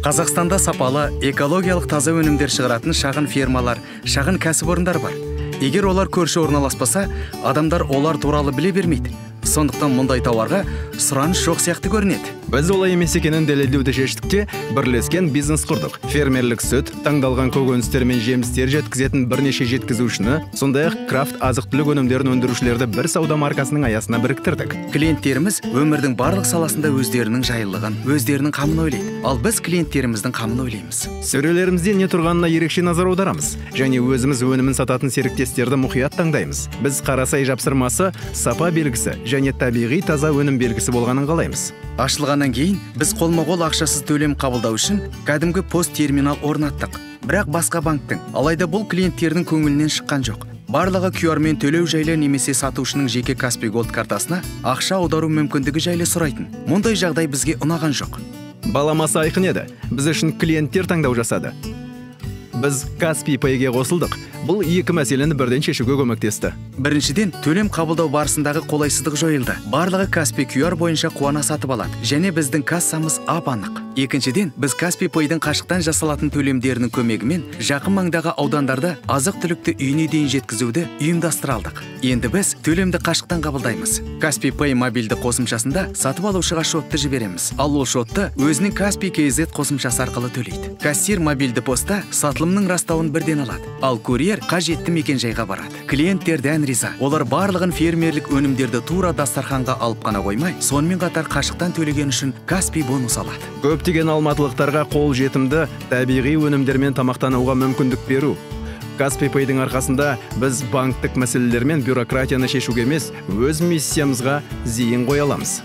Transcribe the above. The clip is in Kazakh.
Қазақстанда сапалы, экологиялық таза өнімдер шығаратын шағын фермалар, шағын кәсіпорындар бар. Егер олар көрші орналаспаса, адамдар олар туралы біле бермейді. Сондықтан мұндай тауарға сұраныс жоқ сияқты көрінеді. Біз олай емес екенін дәлелдеуді шештікте бірлескен бизнес құрдық. Фермерлік сүт, таңдалған көкөністер мен жемістер жеткізетін бірнеше жеткізушіні, сондай-ақ крафт азық-түлік өнімдерін өндірушілерді бір сауда маркасының аясына біріктірдік. Клиенттеріміз өмірдің барлық саласында өздерінің жайлылығын, өздерінің қамын ойлайды. Ал біз клиенттеріміздің қамын ойлаймыз. Сөрелерімізде не тұрғанына ерекше назар аударамыз, және өзіміз өнімін сататын серіктестерді мұқият таңдаймыз. Біз қарасай жапсырмасы, сапа белгісі және табиғи таза өнім белгісі болғанын қалаймыз. Ашылғаннан кейін біз қолма-қол ақшасыз төлем қабылдау үшін кәдімгі пост терминал орнаттық. Бірақ басқа банктың, алайда бұл клиенттердің көңілінен шыққан жоқ. Барлығы QR-мен төлеу жайлы немесе сатушының жеке Каспий Голд картасына ақша аудару мүмкіндігі жайлы сұрайтын. Мұндай жағдай бізге ұнаған жоқ. Баламасы айқын еді. Біз үшін клиенттер таңдау жасады. Біз Каспий Pay'ге қосылдық. Бұл екі мәселені бірден шешуге көмектесті. Біріншіден, төлем қабылдау барысындағы қолайсыздық жойылды. Барлығы Каспий QR бойынша қуана сатып алады, және біздің кассамыз ап-анық. Екіншіден, біз Каспий Pay'дің қашықтан жасалатын төлемдерінің көмегімен жақын маңдағы аудандарда азық-түлікті үйіне дейін жеткізуді ұйымдастыра алдық. Енді біз төлемді қашықтан қабылдаймыз. Каспий Pay мобильді қосымшасында сатып алушыға шотты жібереміз. Ал ол шотты өзінің Каспий KZ қосымшасы арқылы төлейді. Кассир мобильді поста сатылымның растауын бірден алады. Ал курьер қажетті мекен-жайға барады. Клиенттерден риза. Олар барлығын фермерлік өнімдерді тура дастарханға алып қана қоймай, сонымен қатар қашықтан төлеген үшін Каспий бонус алады. Көптеген алматылықтарға қол жетімді табиғи өнімдермен тамақтануға мүмкіндік беру. Каспий Pay'дің арқасында біз банктік мәселелер мен бюрократияны шешуге емес, өз миссиямызға зейін қоя аламыз.